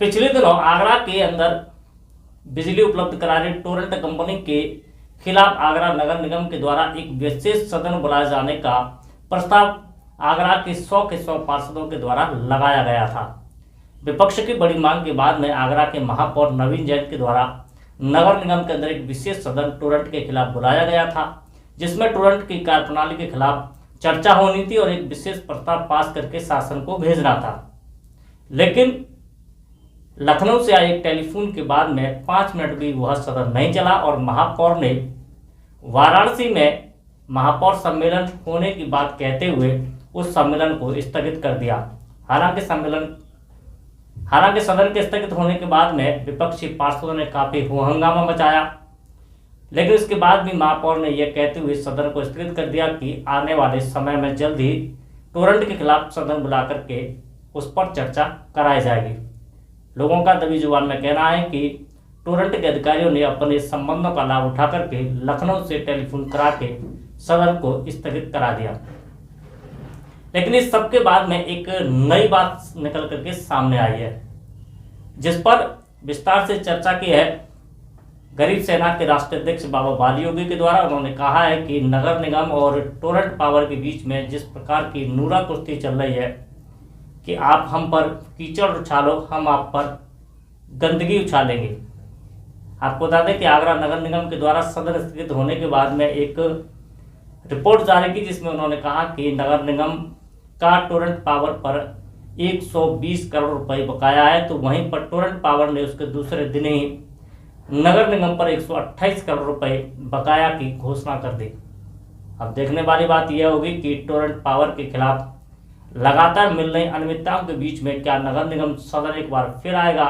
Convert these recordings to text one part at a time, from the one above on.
पिछले दिनों आगरा के अंदर बिजली उपलब्ध करा रही टोरेंट कंपनी के खिलाफ आगरा नगर निगम के द्वारा एक विशेष सदन बुलाए जाने का प्रस्ताव आगरा के 100 के 100 पार्षदों के द्वारा लगाया गया था। विपक्ष की बड़ी मांग के बाद में आगरा के महापौर नवीन जैन के द्वारा नगर निगम के अंदर एक विशेष सदन टोरेंट के खिलाफ बुलाया गया था, जिसमें टोरेंट की कार्यप्रणाली के खिलाफ चर्चा होनी थी और एक विशेष प्रस्ताव पास करके शासन को भेजना था। लेकिन लखनऊ से आए एक टेलीफोन के बाद में 5 मिनट भी वह सदन नहीं चला और महापौर ने वाराणसी में महापौर सम्मेलन होने की बात कहते हुए उस सम्मेलन को स्थगित कर दिया। हालांकि सदन के स्थगित होने के बाद में विपक्षी पार्षदों ने काफी हंगामा मचाया, लेकिन इसके बाद भी महापौर ने यह कहते हुए सदन को स्थगित कर दिया कि आने वाले समय में जल्द ही टोरेंट के खिलाफ सदन बुला करके उस पर चर्चा कराई जाएगी। लोगों का दबी जुबान में कहना है कि टोरेंट के अधिकारियों ने अपने संबंधों का लाभ उठा करके लखनऊ से टेलीफोन करा के सदन को स्थगित करा दिया। लेकिन इस सब के बाद में एक नई बात निकल करके सामने आई है, जिस पर विस्तार से चर्चा की है गरीब सेना के राष्ट्रीय अध्यक्ष बाबा बाली योगी के द्वारा। उन्होंने कहा है कि नगर निगम और टोरेंट पावर के बीच में जिस प्रकार की नूरा कुश्ती चल रही है कि आप हम पर कीचड़ उछालो, हम आप पर गंदगी उछालेंगे। आपको बता दें कि आगरा नगर निगम के द्वारा सदन स्थगित होने के बाद में एक रिपोर्ट जारी की, जिसमें उन्होंने कहा कि नगर निगम का टोरेंट पावर पर 120 करोड़ रुपए बकाया है, तो वहीं पर टोरेंट पावर ने उसके दूसरे दिन ही नगर निगम पर 128 करोड़ रुपए बकाया की घोषणा कर दी। अब देखने वाली बात यह होगी कि टोरेंट पावर के खिलाफ लगातार मिल रही अनियमितताओं के बीच में क्या नगर निगम सदन एक बार फिर आएगा,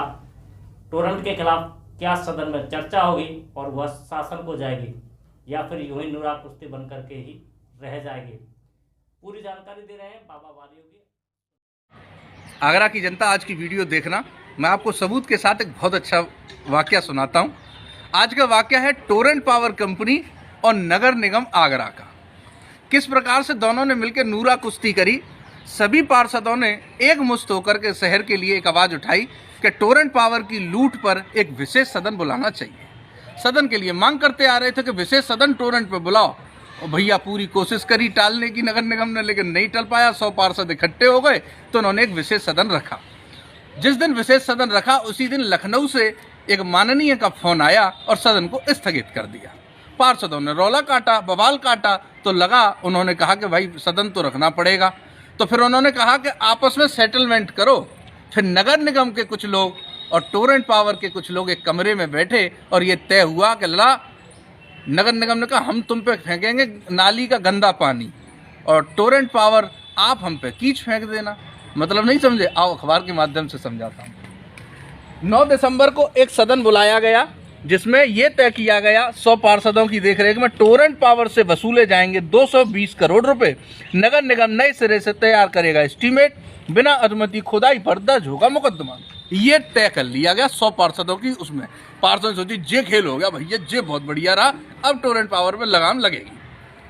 टोरेंट के खिलाफ क्या सदन में चर्चा होगी और वह शासन को जाएगी, या फिर यूं ही नूरा कुश्ती बन करके ही रह जाएगी। पूरी जानकारी दे रहे हैं बाबा बाली योगी। आगरा की जनता, आज की वीडियो देखना, मैं आपको सबूत के साथ एक बहुत अच्छा वाकया सुनाता हूं। आज का वाकया है टोरेंट पावर कंपनी और नगर निगम आगरा का। किस प्रकार से दोनों ने मिलकर नूरा कुश्ती करी। सभी पार्षदों ने एक मुश्त होकर के शहर के लिए एक आवाज़ उठाई कि टोरेंट पावर की लूट पर एक विशेष सदन बुलाना चाहिए। सदन के लिए मांग करते आ रहे थे कि विशेष सदन टोरेंट पर बुलाओ, और भैया पूरी कोशिश करी टालने की नगर निगम ने, लेकिन नहीं टल पाया। 100 पार्षद इकट्ठे हो गए तो उन्होंने एक विशेष सदन रखा। जिस दिन विशेष सदन रखा उसी दिन लखनऊ से एक माननीय का फोन आया और सदन को स्थगित कर दिया। पार्षदों ने रौला काटा, बवाल काटा, तो लगा उन्होंने कहा कि भाई सदन तो रखना पड़ेगा। तो फिर उन्होंने कहा कि आपस में सेटलमेंट करो। फिर नगर निगम के कुछ लोग और टोरेंट पावर के कुछ लोग एक कमरे में बैठे और ये तय हुआ कि लला, नगर निगम ने कहा हम तुम पे फेंकेंगे नाली का गंदा पानी, और टोरेंट पावर आप हम पे कीच फेंक देना। मतलब नहीं समझे? आओ अखबार के माध्यम से समझाता हूँ। 9 दिसंबर को एक सदन बुलाया गया, जिसमें यह तय किया गया 100 पार्षदों की देखरेख में टोरेंट पावर से वसूले जाएंगे 220 करोड़ रुपए। नगर निगम नए सिरे से तैयार करेगा एस्टीमेट, बिना अनुमति खुदाई पर दर्ज होगा मुकदमा। ये तय कर लिया गया 100 पार्षदों की। उसमें पार्षद सोची जे खेल हो गया भैया, जे बहुत बढ़िया रहा, अब टोरेंट पावर पे लगाम लगेगी।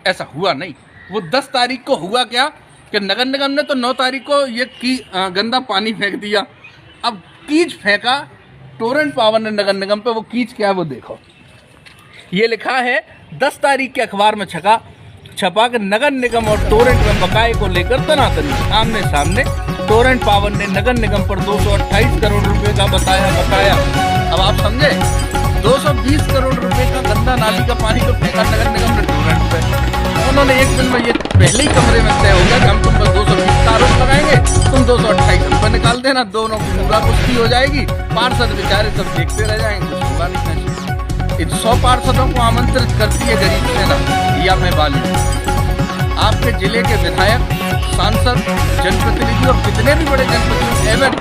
ऐसा हुआ नहीं। वो 10 तारीख को हुआ क्या कि नगर निगम ने तो 9 तारीख को ये गंदा पानी फेंक दिया। अब कीच फेंका टोरेंट पावर ने नगर निगम पे। वो कीच क्या है वो देखो, ये लिखा है 10 तारीख के अखबार में छपा कि नगर निगम और टोरेंट में बकाये को लेकर तनातनी। आमने सामने टोरेंट पावर ने नगर निगम पर 228 करोड़ रुपए का बताया बकाया। अब आप समझे, 220 करोड़ रुपए का गंदा नाली का पानी तो फेंका नगर निगम ने टोरेंट पे। उन्होंने एक दिन में ये पहले ही कमरे में तय हो गया कि हम तुम पर 220 का आरोप लगाएंगे, तुम 228 रुपये निकाल देना, दोनों की नूरा कुश्ती हो जाएगी। पार्षद बेचारे सब देखते रह जाएंगे। इन 100 पार्षदों को आमंत्रित करती है गरीब सेना या मैं बाली। आपके जिले के विधायक, सांसद, जनप्रतिनिधि और कितने भी बड़े जनप्रतिनिधि एवं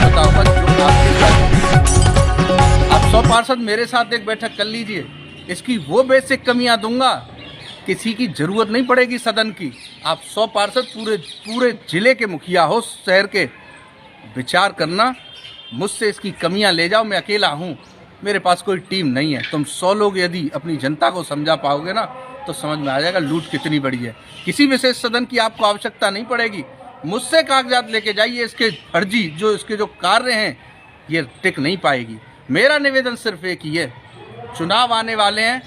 पता होगा जो आपके साथ। आप 100 पार्षद मेरे साथ एक बैठक कर लीजिए, इसकी वो बेसिक कमियां दूंगा, किसी की जरूरत नहीं पड़ेगी सदन की। आप 100 पार्षद पूरे जिले के मुखिया हो शहर के, विचार करना, मुझसे इसकी कमियां ले जाओ। मैं अकेला हूँ, मेरे पास कोई टीम नहीं है। तुम 100 लोग यदि अपनी जनता को समझा पाओगे ना, तो समझ में आ जाएगा लूट कितनी बड़ी है। किसी विशेष सदन की आपको आवश्यकता नहीं पड़ेगी। मुझसे कागजात लेके जाइए, इसके फर्जी जो इसके जो कार्य हैं ये टिक नहीं पाएगी। मेरा निवेदन सिर्फ एक ही है, चुनाव आने वाले हैं,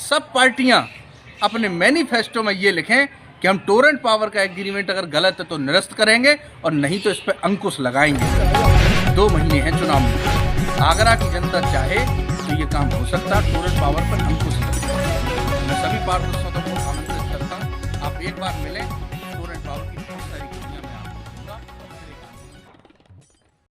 सब पार्टियां अपने मैनिफेस्टो में ये लिखें कि हम टोरेंट पावर का एग्रीमेंट अगर गलत है तो निरस्त करेंगे और नहीं तो इस पर अंकुश लगाएंगे। 2 महीने हैं चुनाव में, आगरा की जनता चाहे तो ये काम हो सकता है, टोरेंट पावर पर अंकुश लगेगा। मैं सभी पार्षदों को आमंत्रित करता हूँ, आप एक बार मिलें।